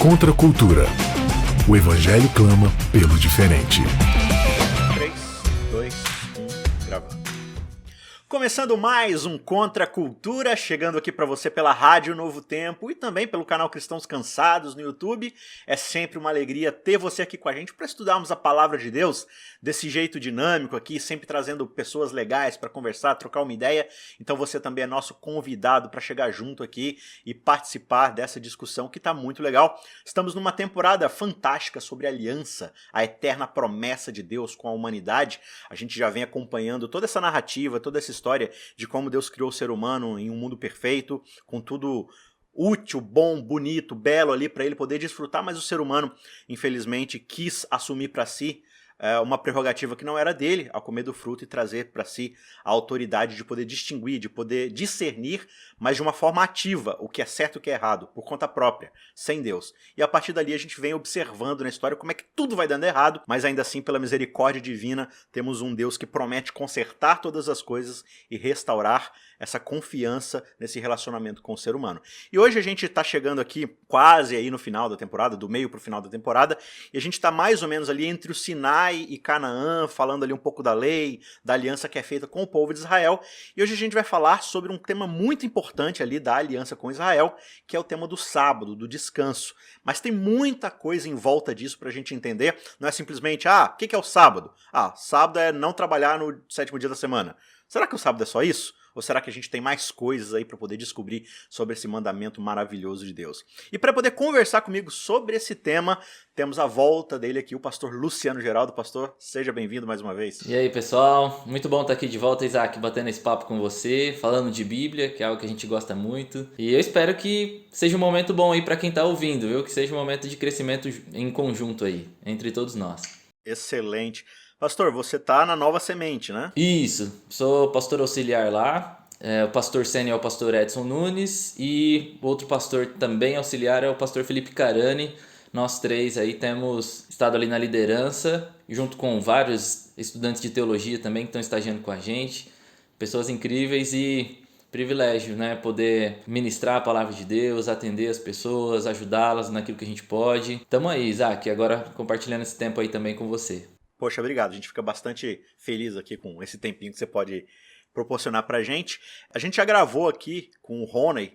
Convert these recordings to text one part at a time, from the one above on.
Contra a cultura. O Evangelho clama pelo diferente. 3, 2, 1, gravando. Começando mais um Contra a Cultura, chegando aqui para você pela Rádio Novo Tempo e também pelo canal Cristãos Cansados no YouTube. É sempre uma alegria ter você aqui com a gente para estudarmos a Palavra de Deus desse jeito dinâmico aqui, sempre trazendo pessoas legais para conversar, trocar uma ideia. Então você também é nosso convidado para chegar junto aqui e participar dessa discussão que está muito legal. Estamos numa temporada fantástica sobre a aliança, a eterna promessa de Deus com a humanidade. A gente já vem acompanhando toda essa narrativa, toda essa história de como Deus criou o ser humano em um mundo perfeito, com tudo útil, bom, bonito, belo ali para ele poder desfrutar, mas o ser humano, infelizmente, quis assumir para si uma prerrogativa que não era dele, ao comer do fruto e trazer para si a autoridade de poder distinguir, de poder discernir, mas de uma forma ativa, o que é certo e o que é errado, por conta própria, sem Deus. E a partir dali a gente vem observando na história como é que tudo vai dando errado, mas ainda assim, pela misericórdia divina, temos um Deus que promete consertar todas as coisas e restaurar essa confiança nesse relacionamento com o ser humano. E hoje a gente está chegando aqui quase aí no final da temporada, do meio para o final da temporada, e a gente está mais ou menos ali entre o Sinai e Canaã, falando ali um pouco da lei, da aliança que é feita com o povo de Israel. E hoje a gente vai falar sobre um tema muito importante ali da aliança com Israel, que é o tema do sábado, do descanso. Mas tem muita coisa em volta disso para a gente entender. Não é simplesmente, o que é o sábado? Sábado é não trabalhar no 7º dia da semana. Será que o sábado é só isso? Ou será que a gente tem mais coisas aí para poder descobrir sobre esse mandamento maravilhoso de Deus? E para poder conversar comigo sobre esse tema, temos a volta dele aqui, o pastor Luciano Geraldo. Pastor, seja bem-vindo mais uma vez. E aí, pessoal? Muito bom estar aqui de volta, Isaac, batendo esse papo com você, falando de Bíblia, que é algo que a gente gosta muito. E eu espero que seja um momento bom aí para quem está ouvindo, viu? Que seja um momento de crescimento em conjunto aí, entre todos nós. Excelente. Pastor, você tá na Nova Semente, né? Isso, sou pastor auxiliar lá. O pastor sênior é o pastor Edson Nunes e outro pastor também auxiliar é o pastor Felipe Carani. Nós três aí temos estado ali na liderança, junto com vários estudantes de teologia também que estão estagiando com a gente. Pessoas incríveis e privilégio, né? Poder ministrar a palavra de Deus, atender as pessoas, ajudá-las naquilo que a gente pode. Tamo aí, Isaac, agora compartilhando esse tempo aí também com você. Poxa, obrigado. A gente fica bastante feliz aqui com esse tempinho que você pode proporcionar pra gente. A gente já gravou aqui com o Rony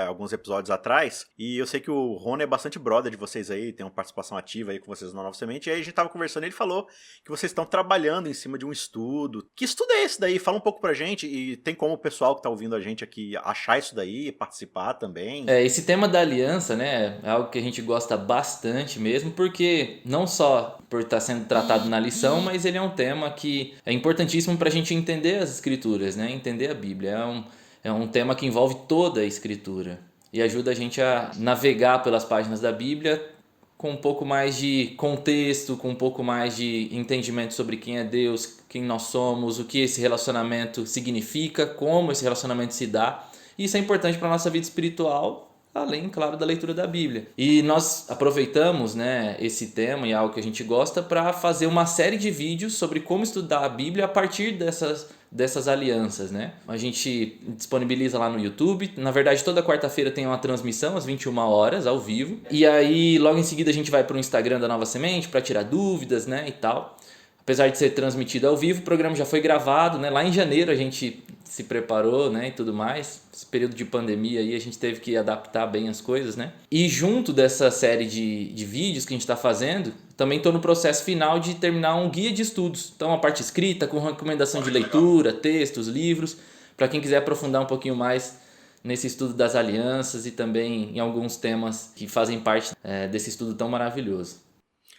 alguns episódios atrás, e eu sei que o Rony é bastante brother de vocês aí, tem uma participação ativa aí com vocês na Nova Semente, e aí a gente tava conversando e ele falou que vocês estão trabalhando em cima de um estudo. Que estudo é esse daí? Fala um pouco pra gente, e tem como o pessoal que tá ouvindo a gente aqui achar isso daí e participar também? Esse tema da aliança, né, é algo que a gente gosta bastante mesmo, porque não só por estar sendo tratado na lição, mas ele é um tema que é importantíssimo pra gente entender as escrituras, né, entender a Bíblia. É um tema que envolve toda a escritura e ajuda a gente a navegar pelas páginas da Bíblia com um pouco mais de contexto, com um pouco mais de entendimento sobre quem é Deus, quem nós somos, o que esse relacionamento significa, como esse relacionamento se dá. Isso é importante para a nossa vida espiritual, além, claro, da leitura da Bíblia. E nós aproveitamos, né, esse tema e algo que a gente gosta para fazer uma série de vídeos sobre como estudar a Bíblia a partir dessas alianças, né? A gente disponibiliza lá no YouTube. Na verdade, toda quarta-feira tem uma transmissão às 21 horas, ao vivo. E aí, logo em seguida, a gente vai para o Instagram da Nova Semente para tirar dúvidas, né, e tal. Apesar de ser transmitido ao vivo, o programa já foi gravado, né? Lá em janeiro a gente se preparou, né, e tudo mais. Esse período de pandemia aí a gente teve que adaptar bem as coisas, né? E junto dessa série de vídeos que a gente está fazendo, também estou no processo final de terminar um guia de estudos. Então, a parte escrita, com recomendação de leitura, textos, livros, para quem quiser aprofundar um pouquinho mais nesse estudo das alianças e também em alguns temas que fazem parte desse estudo tão maravilhoso.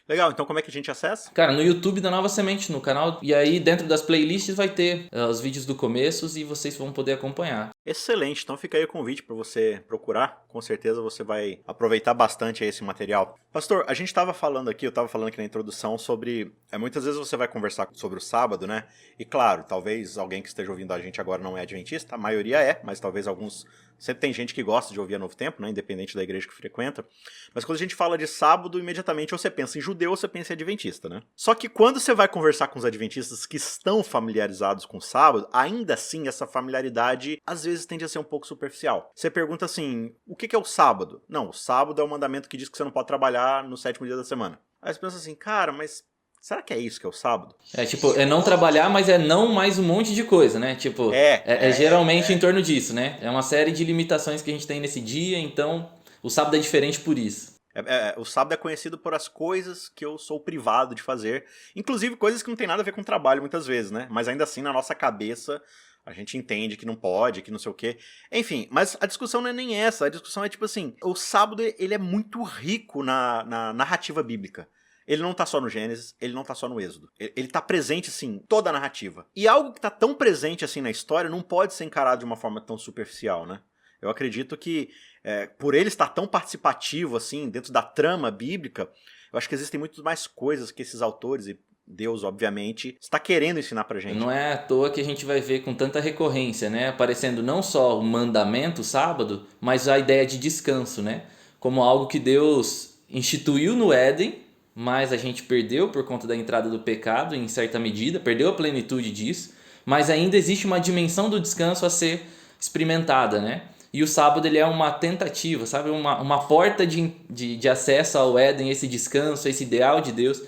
Legal, então como é que a gente acessa? Cara, no YouTube da Nova Semente, no canal. E aí dentro das playlists vai ter os vídeos do começo e vocês vão poder acompanhar. Excelente, então fica aí o convite para você procurar. Com certeza você vai aproveitar bastante esse material. Pastor, a gente estava falando aqui, eu estava falando aqui na introdução sobre... muitas vezes você vai conversar sobre o sábado, né? E claro, talvez alguém que esteja ouvindo a gente agora não é adventista, a maioria é, mas talvez alguns Sempre tem gente que gosta de ouvir a Novo Tempo, né? Independente da igreja que frequenta. Mas quando a gente fala de sábado, imediatamente você pensa em judeu ou você pensa em adventista, né? Só que quando você vai conversar com os adventistas que estão familiarizados com o sábado, ainda assim essa familiaridade às vezes tende a ser um pouco superficial. Você pergunta assim, o que é o sábado? Não, o sábado é o mandamento que diz que você não pode trabalhar no 7º dia da semana. Aí você pensa assim, cara, mas será que é isso que é o sábado? É não trabalhar, mas é não mais um monte de coisa, né? Tipo, geralmente em torno disso, né? É uma série de limitações que a gente tem nesse dia, então o sábado é diferente por isso. O sábado é conhecido por as coisas que eu sou privado de fazer, inclusive coisas que não tem nada a ver com trabalho muitas vezes, né? Mas ainda assim, na nossa cabeça, a gente entende que não pode, que não sei o quê. Enfim, mas a discussão não é nem essa, a discussão é tipo assim, o sábado ele é muito rico na narrativa bíblica. Ele não tá só no Gênesis, ele não tá só no Êxodo. Ele tá presente, assim, em toda a narrativa. E algo que tá tão presente, assim, na história não pode ser encarado de uma forma tão superficial, né? Eu acredito que, por ele estar tão participativo, assim, dentro da trama bíblica, eu acho que existem muito mais coisas que esses autores, e Deus, obviamente, está querendo ensinar pra gente. Não é à toa que a gente vai ver com tanta recorrência, né? Aparecendo não só o mandamento, o sábado, mas a ideia de descanso, né? Como algo que Deus instituiu no Éden, mas a gente perdeu por conta da entrada do pecado, em certa medida, perdeu a plenitude disso, mas ainda existe uma dimensão do descanso a ser experimentada, né? E o sábado ele é uma tentativa, sabe? Uma porta de acesso ao Éden, esse descanso, esse ideal de Deus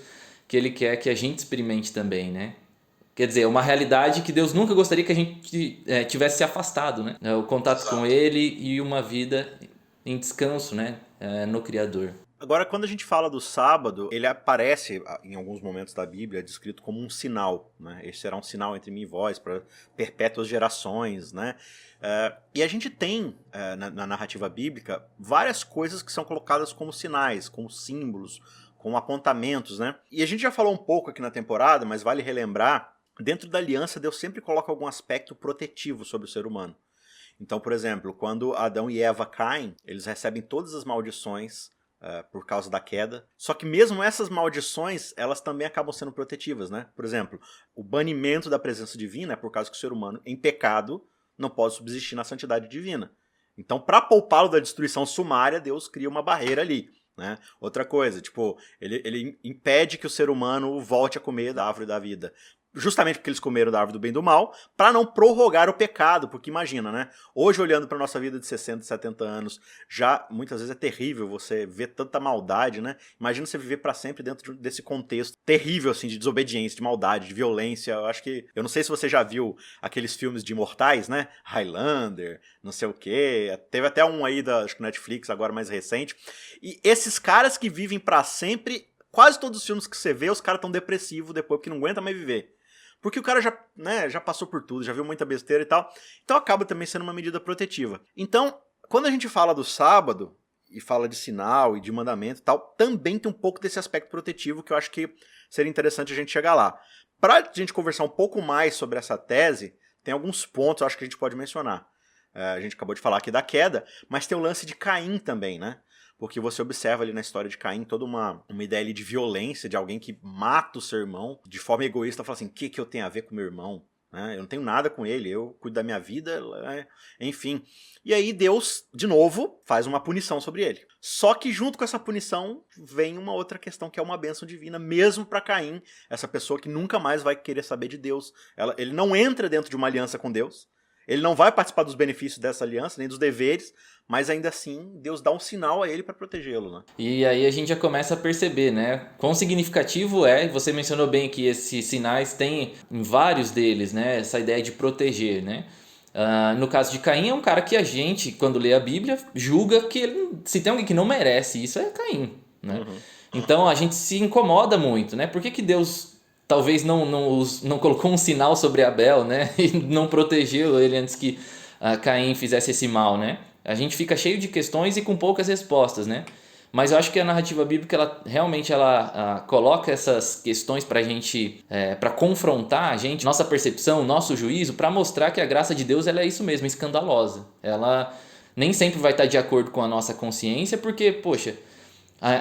que ele quer que a gente experimente também, né? Quer dizer, é uma realidade que Deus nunca gostaria que a gente tivesse se afastado, né? O contato com Ele e uma vida em descanso, né? No Criador. Agora, quando a gente fala do sábado, ele aparece em alguns momentos da Bíblia descrito como um sinal, né? Esse será um sinal entre mim e vós para perpétuas gerações, né? E a gente tem na narrativa bíblica várias coisas que são colocadas como sinais, como símbolos, como apontamentos, né? E a gente já falou um pouco aqui na temporada, mas vale relembrar, dentro da aliança Deus sempre coloca algum aspecto protetivo sobre o ser humano. Então, por exemplo, quando Adão e Eva caem, eles recebem todas as maldições por causa da queda. Só que mesmo essas maldições, elas também acabam sendo protetivas, né? Por exemplo, o banimento da presença divina é por causa que o ser humano, em pecado, não pode subsistir na santidade divina. Então, para poupá-lo da destruição sumária, Deus cria uma barreira ali, né? Outra coisa, tipo, ele impede que o ser humano volte a comer da árvore da vida. Justamente porque eles comeram da árvore do bem e do mal, para não prorrogar o pecado, porque imagina, né? Hoje, olhando para nossa vida de 60, 70 anos, já muitas vezes é terrível você ver tanta maldade, né? Imagina você viver para sempre dentro desse contexto terrível, assim, de desobediência, de maldade, de violência. Eu não sei se você já viu aqueles filmes de imortais, né? Highlander, não sei o quê. Teve até um aí da acho que Netflix, agora mais recente. E esses caras que vivem para sempre, quase todos os filmes que você vê, os caras estão depressivos depois, porque não aguenta mais viver. Porque o cara já passou por tudo, já viu muita besteira e tal. Então acaba também sendo uma medida protetiva. Então, quando a gente fala do sábado, e fala de sinal e de mandamento e tal, também tem um pouco desse aspecto protetivo que eu acho que seria interessante a gente chegar lá. Para a gente conversar um pouco mais sobre essa tese, tem alguns pontos eu acho que a gente pode mencionar. A gente acabou de falar aqui da queda, mas tem o lance de Caim também, né? Porque você observa ali na história de Caim toda uma ideia ali de violência, de alguém que mata o seu irmão de forma egoísta, fala assim, o que eu tenho a ver com meu irmão? Eu não tenho nada com ele, eu cuido da minha vida, enfim. E aí Deus, de novo, faz uma punição sobre ele. Só que junto com essa punição vem uma outra questão que é uma bênção divina, mesmo para Caim, essa pessoa que nunca mais vai querer saber de Deus. Ele não entra dentro de uma aliança com Deus, ele não vai participar dos benefícios dessa aliança, nem dos deveres, mas ainda assim Deus dá um sinal a ele para protegê-lo, né? E aí a gente já começa a perceber, né? Quão significativo você mencionou bem que esses sinais têm em vários deles, né? Essa ideia de proteger, né? No caso de Caim, é um cara que a gente, quando lê a Bíblia, julga que se tem alguém que não merece isso, é Caim, né? Uhum. Então a gente se incomoda muito, né? Por que Deus talvez não colocou um sinal sobre Abel, né? E não protegeu ele antes que Caim fizesse esse mal, né? A gente fica cheio de questões e com poucas respostas, né? Mas eu acho que a narrativa bíblica, ela realmente coloca essas questões pra gente, pra confrontar a gente, nossa percepção, nosso juízo, pra mostrar que a graça de Deus ela é isso mesmo, escandalosa. Ela nem sempre vai estar de acordo com a nossa consciência, porque, poxa,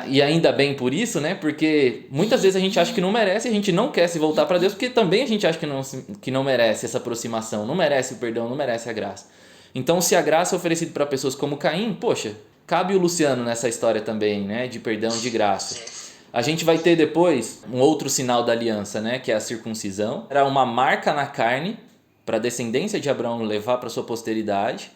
e ainda bem por isso, né? Porque muitas vezes a gente acha que não merece e a gente não quer se voltar para Deus, porque também a gente acha que não merece essa aproximação, não merece o perdão, não merece a graça. Então, se a graça é oferecida para pessoas como Caim, poxa, cabe o Luciano nessa história também, né, de perdão, de graça. A gente vai ter depois um outro sinal da aliança, né, que é a circuncisão. Era uma marca na carne para a descendência de Abraão levar para sua posteridade,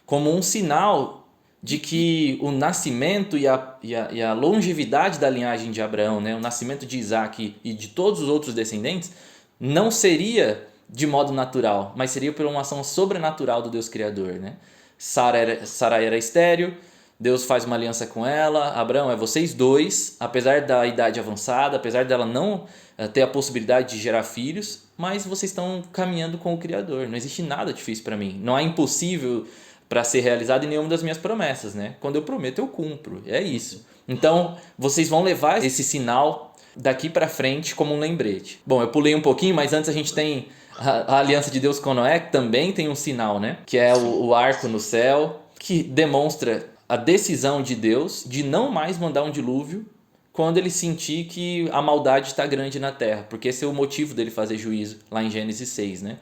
como um sinal de que o nascimento e a longevidade da linhagem de Abraão, né, o nascimento de Isaac e de todos os outros descendentes, não seria de modo natural, mas seria por uma ação sobrenatural do Deus Criador, né? Sara era estéril, Deus faz uma aliança com ela. Abraão, é vocês dois, apesar da idade avançada, apesar dela não ter a possibilidade de gerar filhos, mas vocês estão caminhando com o Criador. Não existe nada difícil para mim. Não há impossível para ser realizado em nenhuma das minhas promessas, né? Quando eu prometo, eu cumpro. É isso. Então, vocês vão levar esse sinal daqui para frente como um lembrete. Bom, eu pulei um pouquinho, mas antes a gente tem a aliança de Deus com Noé, que também tem um sinal, né? Que é o arco no céu, que demonstra a decisão de Deus de não mais mandar um dilúvio quando ele sentir que a maldade está grande na terra, porque esse é o motivo dele fazer juízo lá em Gênesis 6, né?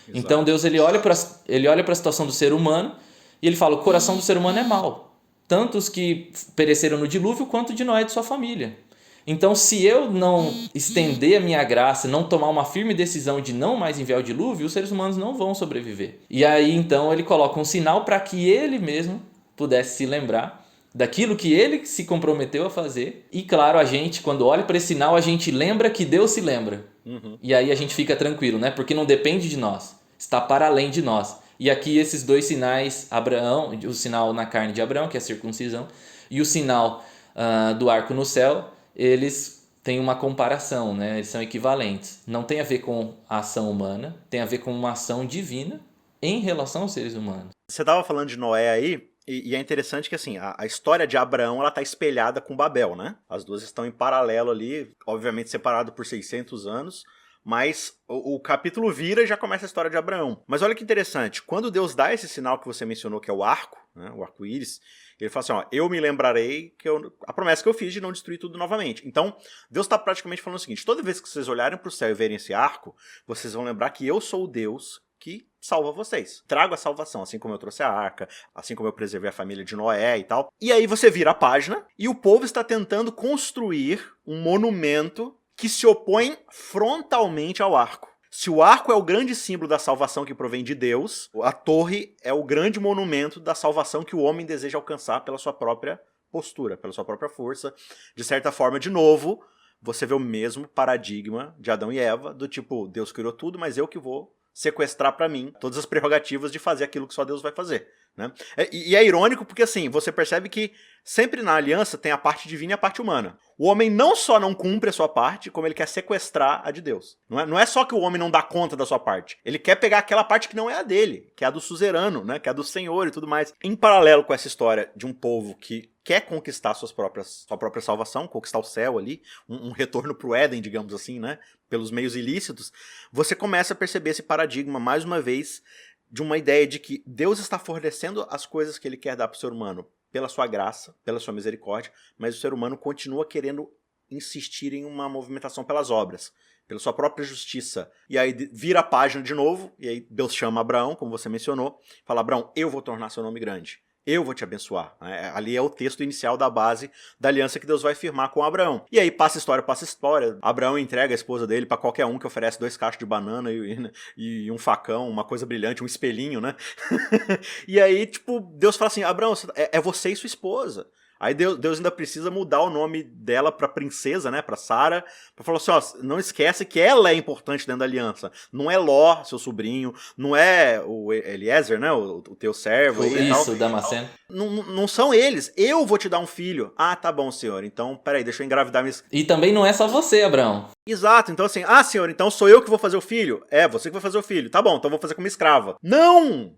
Exato. Então Deus ele olha para a situação do ser humano e ele fala: o coração do ser humano é mau, tanto os que pereceram no dilúvio quanto de Noé e de sua família. Então, se eu não estender a minha graça, não tomar uma firme decisão de não mais enviar o dilúvio, os seres humanos não vão sobreviver. E aí então ele coloca um sinal para que ele mesmo pudesse se lembrar daquilo que ele se comprometeu a fazer. E claro, a gente, quando olha para esse sinal, a gente lembra que Deus se lembra. E aí a gente fica tranquilo, né? Porque não depende de nós, está para além de nós. E aqui esses dois sinais, Abraão, o sinal na carne de Abraão, que é a circuncisão, e o sinal do arco no céu, eles têm uma comparação, né? Eles são equivalentes. Não tem a ver com a ação humana, tem a ver com uma ação divina em relação aos seres humanos. Você estava falando de Noé aí, e é interessante que assim, a história de Abraão ela está espelhada com Babel, né? As duas estão em paralelo ali, obviamente separado por 600 anos, mas o capítulo vira e já começa a história de Abraão. Mas olha que interessante, quando Deus dá esse sinal que você mencionou, que é o arco, né, o arco-íris, ele fala assim, ó, eu me lembrarei que a promessa que eu fiz de não destruir tudo novamente. Então, Deus está praticamente falando o seguinte, toda vez que vocês olharem para o céu e verem esse arco, vocês vão lembrar que eu sou o Deus que salva vocês. Trago a salvação, assim como eu trouxe a arca, assim como eu preservei a família de Noé e tal. E aí você vira a página e o povo está tentando construir um monumento que se opõe frontalmente ao arco. Se o arco é o grande símbolo da salvação que provém de Deus, a torre é o grande monumento da salvação que o homem deseja alcançar pela sua própria postura, pela sua própria força. De certa forma, de novo, você vê o mesmo paradigma de Adão e Eva, do tipo, Deus criou tudo, mas eu que vou sequestrar para mim todas as prerrogativas de fazer aquilo que só Deus vai fazer, né? E é irônico porque assim, você percebe que sempre na aliança tem a parte divina e a parte humana. O homem não só não cumpre a sua parte, como ele quer sequestrar a de Deus. Não é só que o homem não dá conta da sua parte. Ele quer pegar aquela parte que não é a dele, que é a do suzerano, né? Que é a do Senhor e tudo mais. Em paralelo com essa história de um povo que quer conquistar sua própria salvação, conquistar o céu ali, um retorno pro Éden, digamos assim, né? Pelos meios ilícitos, você começa a perceber esse paradigma, mais uma vez, de uma ideia de que Deus está fornecendo as coisas que ele quer dar para o ser humano pela sua graça, pela sua misericórdia, mas o ser humano continua querendo insistir em uma movimentação pelas obras, pela sua própria justiça. E aí vira a página de novo, e aí Deus chama Abraão, como você mencionou, fala, Abraão, eu vou tornar seu nome grande. Eu vou te abençoar. Ali é o texto inicial da base da aliança que Deus vai firmar com Abraão. E aí passa história. Abraão entrega a esposa dele para qualquer um que oferece 2 cachos de banana e um facão, uma coisa brilhante, um espelhinho, né? E aí, tipo, Deus fala assim, Abraão, é você e sua esposa. Aí Deus ainda precisa mudar o nome dela pra princesa, né, pra Sara, pra falar assim, ó, não esquece que ela é importante dentro da aliança. Não é Ló, seu sobrinho, não é o Eliezer, né, o teu servo. Isso, Damasceno. Não são eles. Eu vou te dar um filho. Ah, tá bom, senhor. Então, peraí, deixa eu engravidar minha... E também não é só você, Abraão. Exato, então assim, senhor, então sou eu que vou fazer o filho? É, você que vai fazer o filho. Tá bom, então vou fazer como escrava. Não!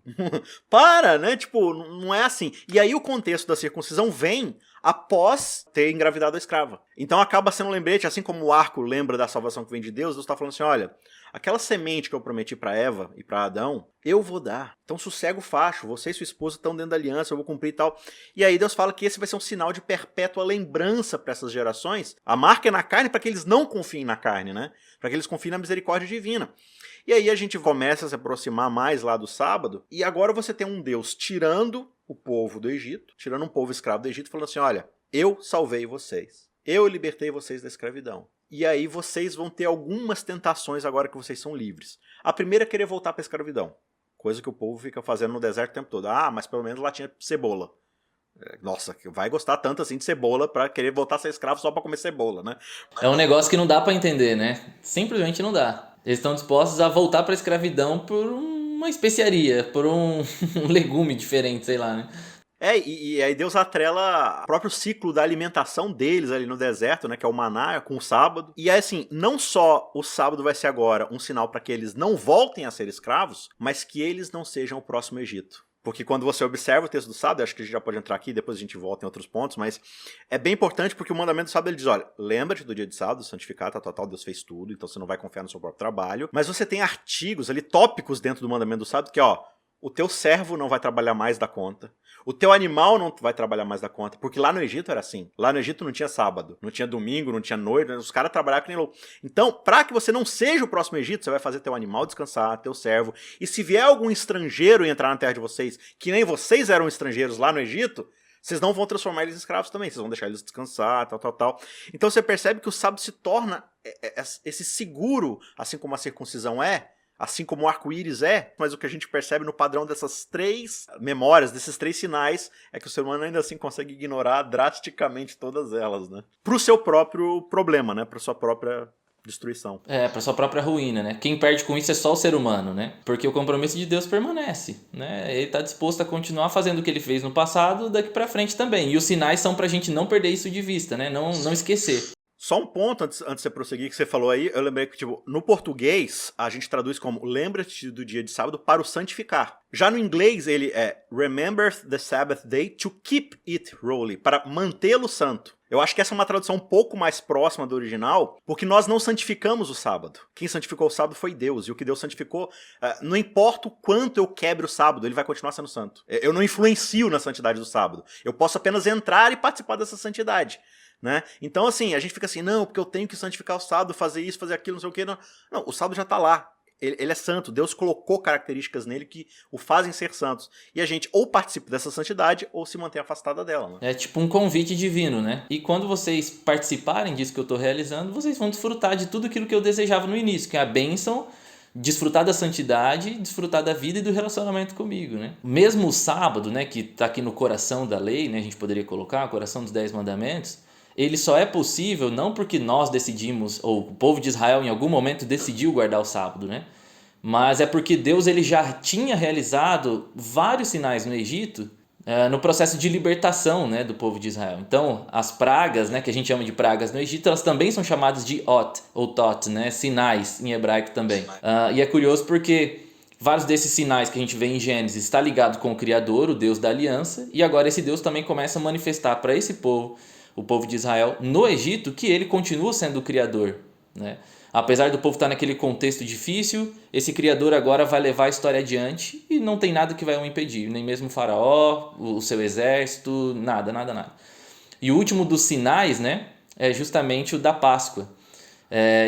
Para, né? Tipo, não é assim. E aí o contexto da circuncisão vem após ter engravidado a escrava. Então acaba sendo um lembrete, assim como o arco lembra da salvação que vem de Deus, Deus está falando assim, olha, aquela semente que eu prometi para Eva e para Adão, eu vou dar. Então sossega o facho, você e sua esposa estão dentro da aliança, eu vou cumprir e tal. E aí Deus fala que esse vai ser um sinal de perpétua lembrança para essas gerações. A marca é na carne para que eles não confiem na carne, né? Para que eles confiem na misericórdia divina. E aí a gente começa a se aproximar mais lá do sábado, e agora você tem um Deus tirando o povo do Egito, tirando um povo escravo do Egito, falando assim, olha, eu salvei vocês, eu libertei vocês da escravidão. E aí vocês vão ter algumas tentações agora que vocês são livres. A primeira é querer voltar para a escravidão, coisa que o povo fica fazendo no deserto o tempo todo. Ah, mas pelo menos lá tinha cebola. Nossa, vai gostar tanto assim de cebola pra querer voltar a ser escravo só pra comer cebola, né? É um negócio que não dá pra entender, né? Simplesmente não dá. Eles estão dispostos a voltar pra escravidão por uma especiaria, por um legume diferente, sei lá, né? E aí Deus atrela o próprio ciclo da alimentação deles ali no deserto, né, que é o maná, com o sábado. E aí assim, não só o sábado vai ser agora um sinal para que eles não voltem a ser escravos, mas que eles não sejam o próximo Egito. Porque quando você observa o texto do sábado, acho que a gente já pode entrar aqui, depois a gente volta em outros pontos, mas é bem importante porque o mandamento do sábado ele diz, olha, lembra-te do dia de sábado, santificar, tal, Deus fez tudo, então você não vai confiar no seu próprio trabalho. Mas você tem artigos ali, tópicos dentro do mandamento do sábado, que ó, o teu servo não vai trabalhar mais da conta, o teu animal não vai trabalhar mais da conta, porque lá no Egito era assim. Lá no Egito não tinha sábado, não tinha domingo, não tinha noite, os caras trabalhavam que nem louco. Então, para que você não seja o próximo Egito, você vai fazer teu animal descansar, teu servo. E se vier algum estrangeiro e entrar na terra de vocês, que nem vocês eram estrangeiros lá no Egito, vocês não vão transformar eles em escravos também, vocês vão deixar eles descansar, tal. Então você percebe que o sábado se torna esse seguro, assim como a circuncisão é, assim como o arco-íris é, mas o que a gente percebe no padrão dessas três memórias, desses três sinais, é que o ser humano ainda assim consegue ignorar drasticamente todas elas, né? Pro seu próprio problema, né? Pra sua própria destruição. Pra sua própria ruína, né? Quem perde com isso é só o ser humano, né? Porque o compromisso de Deus permanece, né? Ele tá disposto a continuar fazendo o que ele fez no passado daqui pra frente também. E os sinais são pra gente não perder isso de vista, né? Não esquecer. Só um ponto antes de você prosseguir que você falou aí, eu lembrei que tipo, no português a gente traduz como lembra-te do dia de sábado para o santificar. Já no inglês ele é remember the Sabbath day to keep it holy, para mantê-lo santo. Eu acho que essa é uma tradução um pouco mais próxima do original, porque nós não santificamos o sábado. Quem santificou o sábado foi Deus, e o que Deus santificou, não importa o quanto eu quebre o sábado, ele vai continuar sendo santo. Eu não influencio na santidade do sábado, eu posso apenas entrar e participar dessa santidade. Né? Então assim, a gente fica assim, não, porque eu tenho que santificar o sábado, fazer isso, fazer aquilo, não sei o que. Não, o sábado já está lá, ele é santo, Deus colocou características nele que o fazem ser santos. E a gente ou participa dessa santidade ou se mantém afastada dela. Né? É tipo um convite divino, né? E quando vocês participarem disso que eu estou realizando, vocês vão desfrutar de tudo aquilo que eu desejava no início, que é a bênção, desfrutar da santidade, desfrutar da vida e do relacionamento comigo, né? Mesmo o sábado, né, que está aqui no coração da lei, né, a gente poderia colocar, o coração dos 10 mandamentos, ele só é possível não porque nós decidimos, ou o povo de Israel em algum momento decidiu guardar o sábado, né? Mas é porque Deus ele já tinha realizado vários sinais no Egito no processo de libertação, né, do povo de Israel. Então, as pragas, né, que a gente chama de pragas no Egito, elas também são chamadas de Ot, ou Tot, né, sinais em hebraico também. E é curioso porque vários desses sinais que a gente vê em Gênesis está ligado com o Criador, o Deus da aliança, e agora esse Deus também começa a manifestar para esse povo, o povo de Israel, no Egito, que ele continua sendo o Criador, né? Apesar do povo estar naquele contexto difícil, esse Criador agora vai levar a história adiante e não tem nada que vai o impedir, nem mesmo o faraó, o seu exército, nada. E o último dos sinais, né, é justamente o da Páscoa.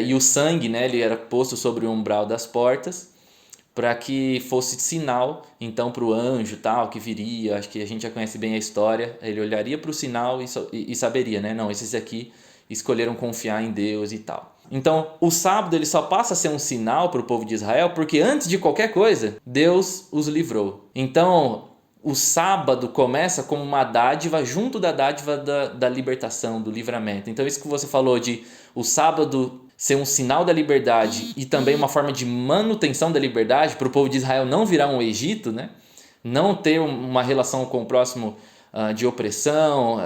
E o sangue, né, ele era posto sobre o umbral das portas para que fosse sinal, então, para o anjo tal, que viria. Acho que a gente já conhece bem a história. Ele olharia para o sinal e saberia, né? Não, esses aqui escolheram confiar em Deus e tal. Então, o sábado ele só passa a ser um sinal para o povo de Israel porque antes de qualquer coisa, Deus os livrou. Então, o sábado começa como uma dádiva junto da dádiva da libertação, do livramento. Então, isso que você falou de o sábado ser um sinal da liberdade e também uma forma de manutenção da liberdade para o povo de Israel não virar um Egito, né? Não ter uma relação com o próximo de opressão,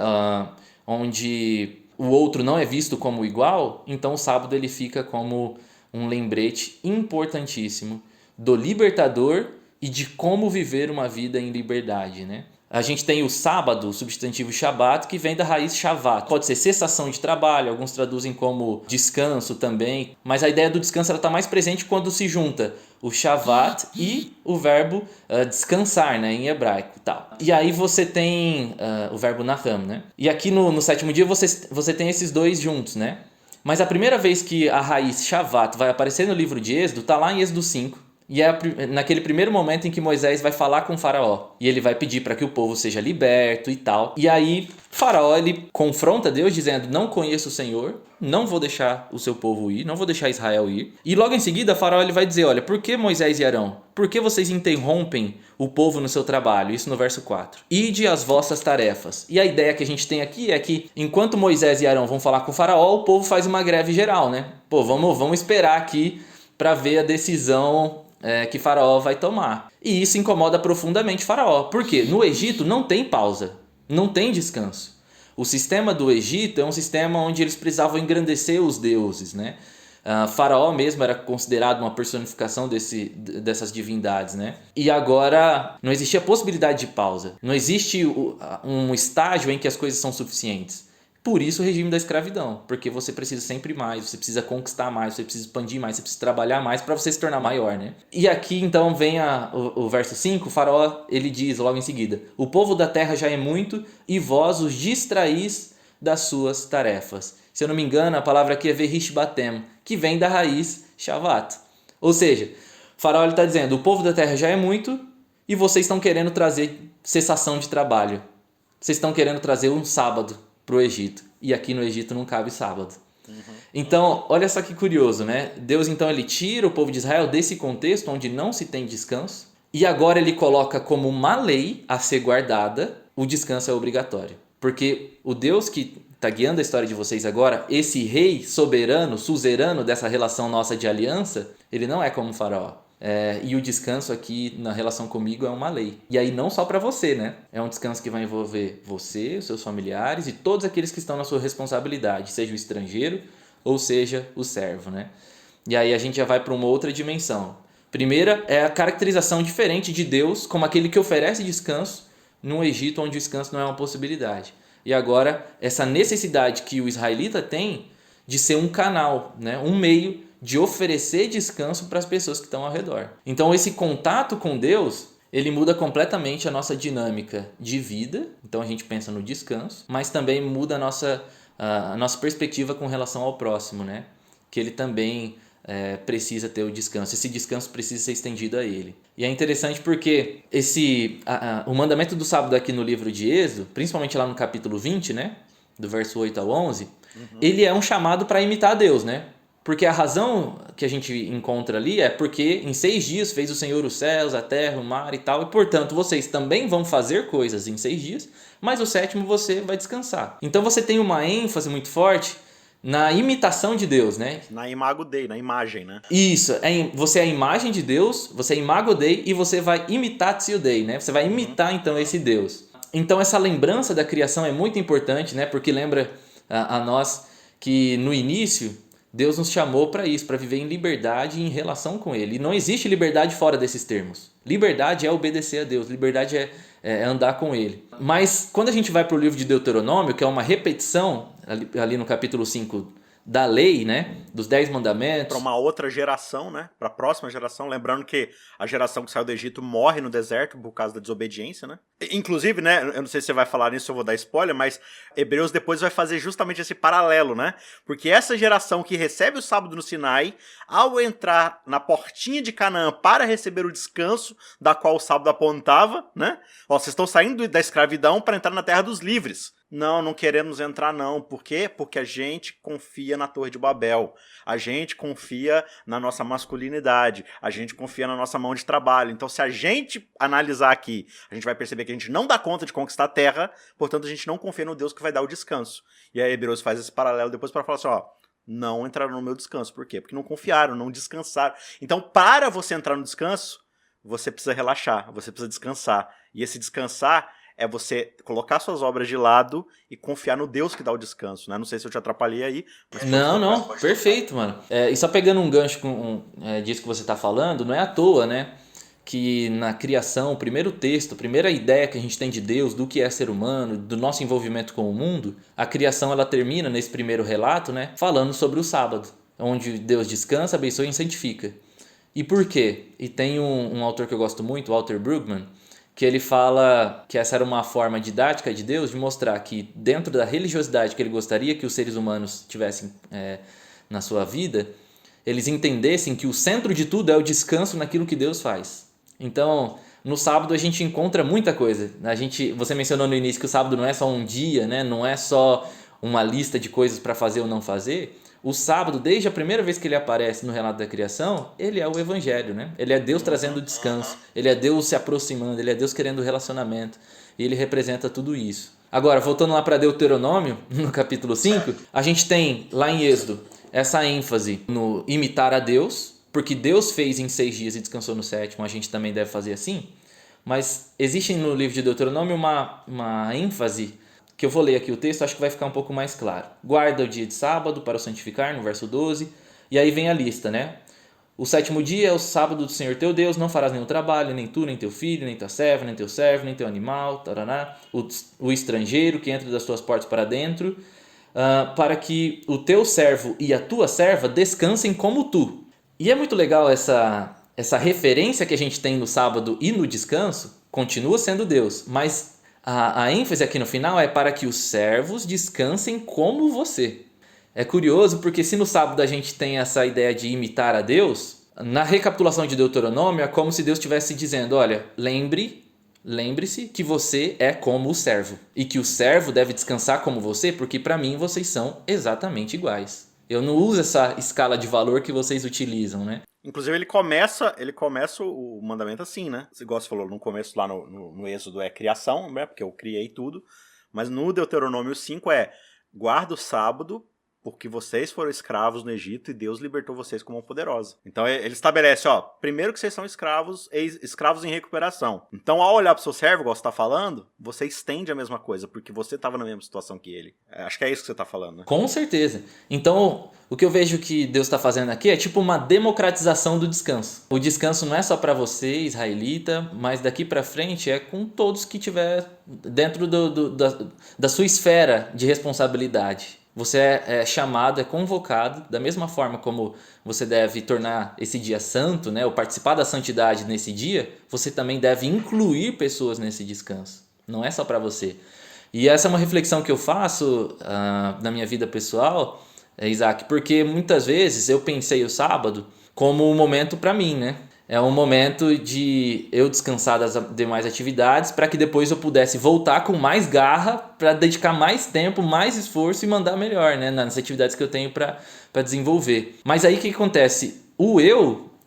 onde o outro não é visto como igual. Então o sábado ele fica como um lembrete importantíssimo do libertador e de como viver uma vida em liberdade, né? A gente tem o sábado, o substantivo Shabat, que vem da raiz shavat. Pode ser cessação de trabalho, alguns traduzem como descanso também. Mas a ideia do descanso está mais presente quando se junta o shavat e o verbo descansar, né, em hebraico. Tal. E aí você tem o verbo naham, né? E aqui no sétimo dia você tem esses dois juntos, né? Mas a primeira vez que a raiz Shavat vai aparecer no livro de Êxodo, está lá em Êxodo 5. E é naquele primeiro momento em que Moisés vai falar com o faraó. E ele vai pedir para que o povo seja liberto e tal. E aí faraó ele confronta Deus dizendo: não conheço o Senhor, não vou deixar o seu povo ir, não vou deixar Israel ir. E logo em seguida faraó ele vai dizer: olha, por que Moisés e Arão? Por que vocês interrompem o povo no seu trabalho? Isso no verso 4. Ide as vossas tarefas. E a ideia que a gente tem aqui é que enquanto Moisés e Arão vão falar com o faraó, o povo faz uma greve geral, né? Pô, vamos esperar aqui para ver a decisão que Faraó vai tomar. E isso incomoda profundamente Faraó. Por quê? No Egito não tem pausa, não tem descanso. O sistema do Egito é um sistema onde eles precisavam engrandecer os deuses, né? Faraó mesmo era considerado uma personificação dessas divindades, né? E agora não existia possibilidade de pausa. Não existe um estágio em que as coisas são suficientes. Por isso o regime da escravidão, porque você precisa sempre mais, você precisa conquistar mais, você precisa expandir mais, você precisa trabalhar mais para você se tornar maior, né? E aqui então vem o verso 5, o faraó ele diz logo em seguida: o povo da terra já é muito e vós os distraís das suas tarefas. Se eu não me engano, a palavra aqui é verish batem, que vem da raiz shavat. Ou seja, o faraó está dizendo: o povo da terra já é muito e vocês estão querendo trazer cessação de trabalho. Vocês estão querendo trazer um sábado para o Egito. E aqui no Egito não cabe sábado. Então, olha só que curioso, né? Deus então ele tira o povo de Israel desse contexto onde não se tem descanso e agora ele coloca como uma lei a ser guardada, o descanso é obrigatório. Porque o Deus que está guiando a história de vocês agora, esse rei soberano, suzerano dessa relação nossa de aliança, ele não é como o faraó. E o descanso aqui na relação comigo é uma lei. E aí não só para você, né? É um descanso que vai envolver você, os seus familiares e todos aqueles que estão na sua responsabilidade, seja o estrangeiro ou seja o servo, né? E aí a gente já vai para uma outra dimensão. Primeira é a caracterização diferente de Deus como aquele que oferece descanso no Egito, onde o descanso não é uma possibilidade. E agora essa necessidade que o israelita tem de ser um canal, né? Um meio de oferecer descanso para as pessoas que estão ao redor. Então esse contato com Deus, ele muda completamente a nossa dinâmica de vida. Então a gente pensa no descanso, mas também muda a nossa perspectiva com relação ao próximo, né? Que ele também precisa ter o descanso. Esse descanso precisa ser estendido a ele. E é interessante porque o mandamento do sábado aqui no livro de Êxodo, principalmente lá no capítulo 20, né? Do verso 8 ao 11, ele é um chamado para imitar Deus, né? Porque a razão que a gente encontra ali é porque em 6 dias fez o Senhor os céus, a terra, o mar e tal. E portanto vocês também vão fazer coisas em 6 dias, mas o 7º você vai descansar. Então você tem uma ênfase muito forte na imitação de Deus, né? Na imago Dei, na imagem, né? Isso, você é a imagem de Deus, você é imago Dei e você vai imitar Tziu Dei, né? Você vai imitar então esse Deus. Então essa lembrança da criação é muito importante, né? Porque lembra a nós que no início Deus nos chamou para isso, para viver em liberdade e em relação com Ele. E não existe liberdade fora desses termos. Liberdade é obedecer a Deus, liberdade é andar com Ele. Mas quando a gente vai para o livro de Deuteronômio, que é uma repetição, ali no capítulo 5 da lei, né, dos 10 mandamentos. Para uma outra geração, né, para a próxima geração, lembrando que a geração que saiu do Egito morre no deserto por causa da desobediência, né. Inclusive, né, eu não sei se você vai falar nisso, eu vou dar spoiler, mas Hebreus depois vai fazer justamente esse paralelo, né, porque essa geração que recebe o sábado no Sinai, ao entrar na portinha de Canaã para receber o descanso da qual o sábado apontava, né, vocês estão saindo da escravidão para entrar na terra dos livres. Não queremos entrar não. Por quê? Porque a gente confia na Torre de Babel. A gente confia na nossa masculinidade. A gente confia na nossa mão de trabalho. Então, se a gente analisar aqui, a gente vai perceber que a gente não dá conta de conquistar a terra, portanto, a gente não confia no Deus que vai dar o descanso. E aí, Hebreus faz esse paralelo depois para falar assim, ó, não entraram no meu descanso. Por quê? Porque não confiaram, não descansaram. Então, para você entrar no descanso, você precisa relaxar, você precisa descansar. E esse descansar é você colocar suas obras de lado e confiar no Deus que dá o descanso, né? Não sei se eu te atrapalhei aí. Mas não, perfeito, mano. E só pegando um gancho disso que você está falando, não é à toa, né? Que na criação, o primeiro texto, a primeira ideia que a gente tem de Deus, do que é ser humano, do nosso envolvimento com o mundo, a criação ela termina nesse primeiro relato, né? Falando sobre o sábado, onde Deus descansa, abençoa e santifica. E por quê? E tem um autor que eu gosto muito, Walter Brueggemann, que ele fala que essa era uma forma didática de Deus de mostrar que dentro da religiosidade que ele gostaria que os seres humanos tivessem na sua vida, eles entendessem que o centro de tudo é o descanso naquilo que Deus faz. Então, no sábado a gente encontra muita coisa. Você mencionou no início que o sábado não é só um dia, né? Não é só uma lista de coisas para fazer ou não fazer. O sábado, desde a primeira vez que ele aparece no relato da criação, ele é o evangelho, né? Ele é Deus trazendo descanso, ele é Deus se aproximando, ele é Deus querendo relacionamento, e ele representa tudo isso. Agora, voltando lá para Deuteronômio, no capítulo 5, a gente tem lá em Êxodo essa ênfase no imitar a Deus, porque Deus fez em 6 dias e descansou no 7º, a gente também deve fazer assim. Mas existe no livro de Deuteronômio uma ênfase, que eu vou ler aqui o texto, acho que vai ficar um pouco mais claro. Guarda o dia de sábado para o santificar, no verso 12, e aí vem a lista, né? O 7º dia é o sábado do Senhor teu Deus, não farás nenhum trabalho, nem tu, nem teu filho, nem tua serva, nem teu servo, nem teu animal, taraná, o estrangeiro que entra das tuas portas para dentro, para que o teu servo e a tua serva descansem como tu. E é muito legal essa referência que a gente tem no sábado e no descanso, continua sendo Deus, mas a ênfase aqui no final é para que os servos descansem como você. É curioso porque se no sábado a gente tem essa ideia de imitar a Deus, na recapitulação de Deuteronômio é como se Deus estivesse dizendo, olha, lembre-se que você é como o servo e que o servo deve descansar como você, porque para mim vocês são exatamente iguais. Eu não uso essa escala de valor que vocês utilizam, né? Inclusive ele começa o mandamento assim, né? Igual você falou, no começo lá no Êxodo é criação, né? Porque eu criei tudo. Mas no Deuteronômio 5 é guarda o sábado, porque vocês foram escravos no Egito e Deus libertou vocês como poderosa. Então ele estabelece, ó, primeiro que vocês são escravos em recuperação. Então ao olhar pro seu servo, igual você tá falando, você estende a mesma coisa, porque você tava na mesma situação que ele. Acho que é isso que você tá falando, né? Com certeza. Então o que eu vejo que Deus está fazendo aqui é tipo uma democratização do descanso. O descanso não é só para você, israelita, mas daqui para frente é com todos que tiver dentro da sua esfera de responsabilidade. Você é chamado, é convocado, da mesma forma como você deve tornar esse dia santo, né, ou participar da santidade nesse dia, você também deve incluir pessoas nesse descanso. Não é só para você. E essa é uma reflexão que eu faço na minha vida pessoal, Isaac, porque muitas vezes eu pensei o sábado como um momento para mim, né? É um momento de eu descansar das demais atividades para que depois eu pudesse voltar com mais garra para dedicar mais tempo, mais esforço e mandar melhor, né, nas atividades que eu tenho para desenvolver. Mas aí o que acontece? O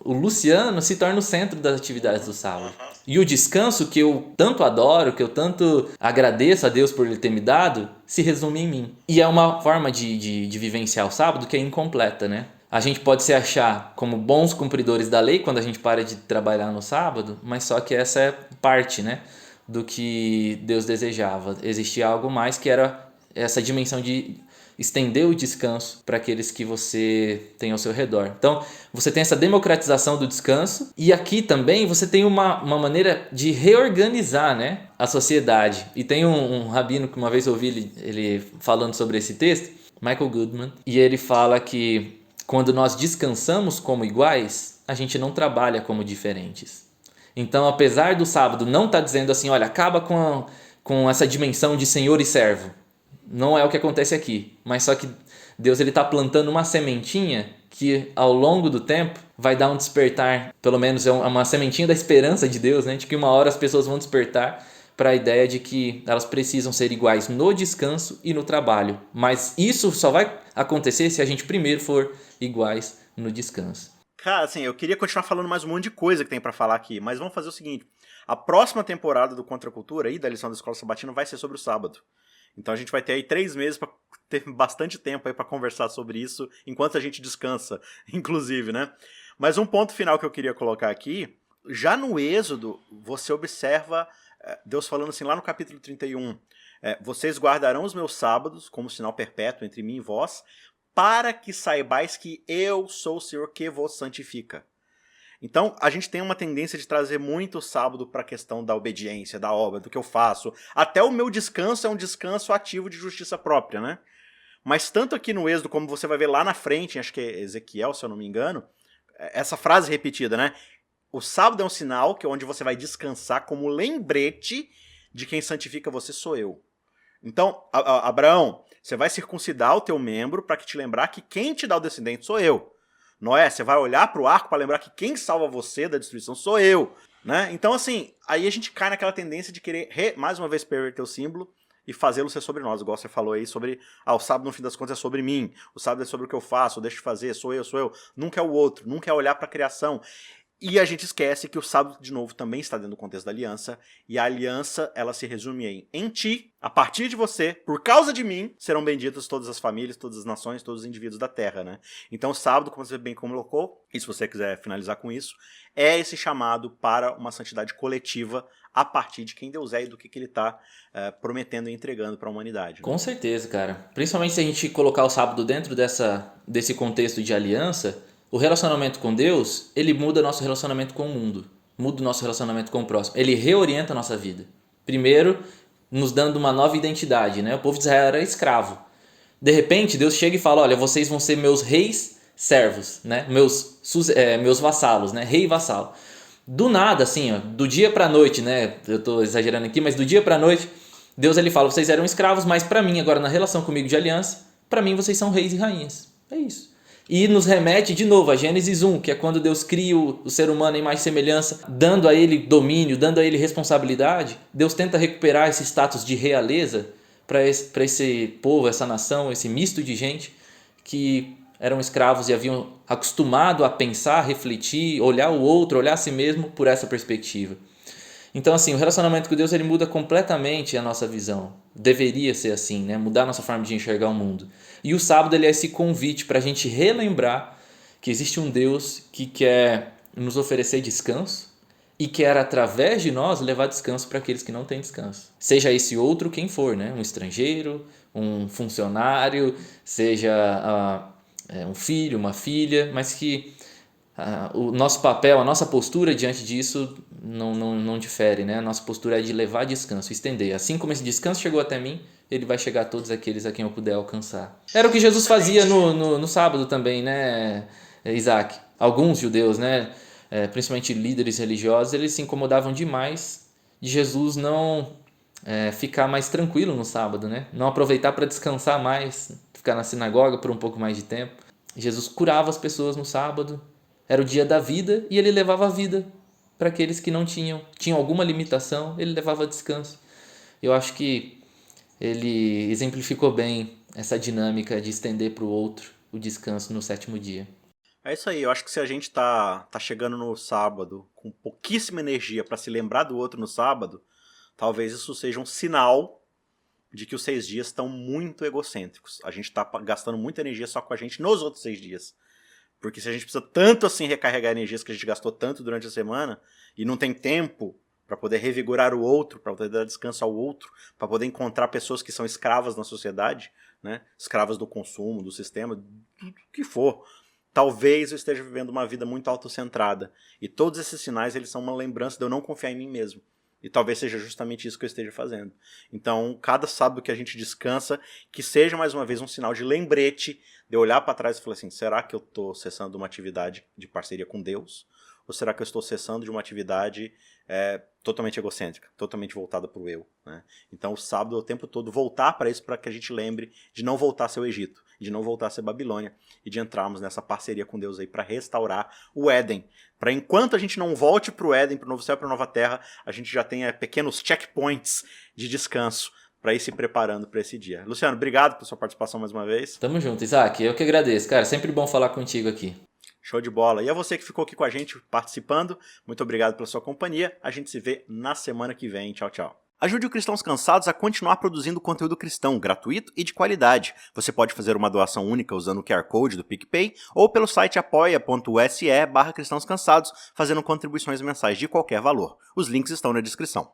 Luciano, se torna o centro das atividades do sábado. E o descanso que eu tanto adoro, que eu tanto agradeço a Deus por ele ter me dado, se resume em mim. E é uma forma de vivenciar o sábado que é incompleta, né? A gente pode se achar como bons cumpridores da lei quando a gente para de trabalhar no sábado, mas só que essa é parte, né, do que Deus desejava. Existia algo mais que era essa dimensão de estender o descanso para aqueles que você tem ao seu redor. Então, você tem essa democratização do descanso e aqui também você tem uma maneira de reorganizar, né, a sociedade. E tem um rabino que uma vez eu ouvi ele falando sobre esse texto, Michael Goodman, e ele fala que quando nós descansamos como iguais, a gente não trabalha como diferentes. Então, apesar do sábado não estar dizendo assim, olha, acaba com essa dimensão de senhor e servo. Não é o que acontece aqui. Mas só que Deus está plantando uma sementinha que ao longo do tempo vai dar um despertar. Pelo menos é uma sementinha da esperança de Deus, né? De que uma hora as pessoas vão despertar para a ideia de que elas precisam ser iguais no descanso e no trabalho. Mas isso só vai acontecer se a gente primeiro for iguais no descanso. Cara, assim, eu queria continuar falando mais um monte de coisa que tem pra falar aqui, mas vamos fazer o seguinte. A próxima temporada do Contra a Cultura e da lição da Escola Sabatina vai ser sobre o sábado. Então a gente vai ter aí 3 meses pra ter bastante tempo aí pra conversar sobre isso, enquanto a gente descansa, inclusive, né? Mas um ponto final que eu queria colocar aqui, já no Êxodo, você observa Deus falando assim lá no capítulo 31, vocês guardarão os meus sábados como sinal perpétuo entre mim e vós, para que saibais que eu sou o Senhor que vos santifica. Então, a gente tem uma tendência de trazer muito o sábado para a questão da obediência, da obra, do que eu faço. Até o meu descanso é um descanso ativo de justiça própria, né? Mas tanto aqui no Êxodo, como você vai ver lá na frente, acho que é Ezequiel, se eu não me engano, essa frase repetida, né? O sábado é um sinal que é onde você vai descansar como lembrete de quem santifica você sou eu. Então, Abraão, você vai circuncidar o teu membro para te lembrar que quem te dá o descendente sou eu. Noé, você vai olhar para o arco para lembrar que quem salva você da destruição sou eu. Né? Então, assim, aí a gente cai naquela tendência de querer, mais uma vez, perverter o símbolo e fazê-lo ser sobre nós. Igual você falou aí sobre, o sábado, no fim das contas, é sobre mim. O sábado é sobre o que eu faço, eu deixo de fazer, sou eu. Nunca é o outro, nunca é olhar para a criação. E a gente esquece que o sábado, de novo, também está dentro do contexto da aliança. E a aliança, ela se resume em ti, a partir de você, por causa de mim, serão benditas todas as famílias, todas as nações, todos os indivíduos da terra, né? Então o sábado, como você bem colocou, e se você quiser finalizar com isso, é esse chamado para uma santidade coletiva a partir de quem Deus é e do que ele está prometendo e entregando para a humanidade. Né? Com certeza, cara. Principalmente se a gente colocar o sábado dentro desse contexto de aliança, o relacionamento com Deus, ele muda nosso relacionamento com o mundo, muda o nosso relacionamento com o próximo. Ele reorienta a nossa vida. Primeiro, nos dando uma nova identidade, né? O povo de Israel era escravo. De repente, Deus chega e fala, olha, vocês vão ser meus reis servos, né? Meus vassalos, né? Rei e vassalo. Do nada, assim, ó, do dia pra noite, né? Eu estou exagerando aqui, mas do dia pra noite, Deus ele fala, vocês eram escravos, mas pra mim, agora na relação comigo de aliança, pra mim vocês são reis e rainhas. É isso. E nos remete de novo a Gênesis 1, que é quando Deus cria o ser humano em imagem e semelhança, dando a ele domínio, dando a ele responsabilidade. Deus tenta recuperar esse status de realeza para esse povo, essa nação, esse misto de gente que eram escravos e haviam acostumado a pensar, refletir, olhar o outro, olhar a si mesmo por essa perspectiva. Então, assim, o relacionamento com Deus ele muda completamente a nossa visão. Deveria ser assim, né? Mudar a nossa forma de enxergar o mundo. E o sábado ele é esse convite para a gente relembrar que existe um Deus que quer nos oferecer descanso e quer, através de nós, levar descanso para aqueles que não têm descanso. Seja esse outro quem for, né? Um estrangeiro, um funcionário, seja um filho, uma filha, mas que o nosso papel, a nossa postura diante disso não difere, né? A nossa postura é de levar descanso, estender. Assim como esse descanso chegou até mim, ele vai chegar a todos aqueles a quem eu puder alcançar. Era o que Jesus fazia no sábado também, né, Isaac? Alguns judeus, né, principalmente líderes religiosos, eles se incomodavam demais de Jesus não ficar mais tranquilo no sábado, né? Não aproveitar para descansar mais, ficar na sinagoga por um pouco mais de tempo. Jesus curava as pessoas no sábado. Era o dia da vida e ele levava a vida para aqueles que não tinham alguma limitação, ele levava descanso. Eu acho que ele exemplificou bem essa dinâmica de estender para o outro o descanso no sétimo dia. É isso aí, eu acho que se a gente tá chegando no sábado com pouquíssima energia para se lembrar do outro no sábado, talvez isso seja um sinal de que os 6 dias estão muito egocêntricos. A gente está gastando muita energia só com a gente nos outros 6 dias. Porque se a gente precisa tanto assim recarregar energias que a gente gastou tanto durante a semana e não tem tempo para poder revigorar o outro, para poder dar descanso ao outro, para poder encontrar pessoas que são escravas na sociedade, né? Escravas do consumo, do sistema, do que for, talvez eu esteja vivendo uma vida muito autocentrada. E todos esses sinais eles são uma lembrança de eu não confiar em mim mesmo. E talvez seja justamente isso que eu esteja fazendo. Então, cada sábado que a gente descansa, que seja mais uma vez um sinal de lembrete, de eu olhar para trás e falar assim, será que eu estou cessando uma atividade de parceria com Deus? Ou será que eu estou cessando de uma atividade totalmente egocêntrica, totalmente voltada para o eu? Né? Então, o sábado é o tempo todo voltar para isso, para que a gente lembre de não voltar a ser o Egito, de não voltar a ser Babilônia, e de entrarmos nessa parceria com Deus aí para restaurar o Éden. Para enquanto a gente não volte para o Éden, para o novo céu e para a nova terra, a gente já tenha pequenos checkpoints de descanso para ir se preparando para esse dia. Luciano, obrigado pela sua participação mais uma vez. Tamo junto, Isaac. Eu que agradeço, cara. Sempre bom falar contigo aqui. Show de bola. E a você que ficou aqui com a gente participando, muito obrigado pela sua companhia. A gente se vê na semana que vem. Tchau, tchau. Ajude o Cristãos Cansados a continuar produzindo conteúdo cristão, gratuito e de qualidade. Você pode fazer uma doação única usando o QR Code do PicPay ou pelo site apoia.se/cristãoscansados, fazendo contribuições mensais de qualquer valor. Os links estão na descrição.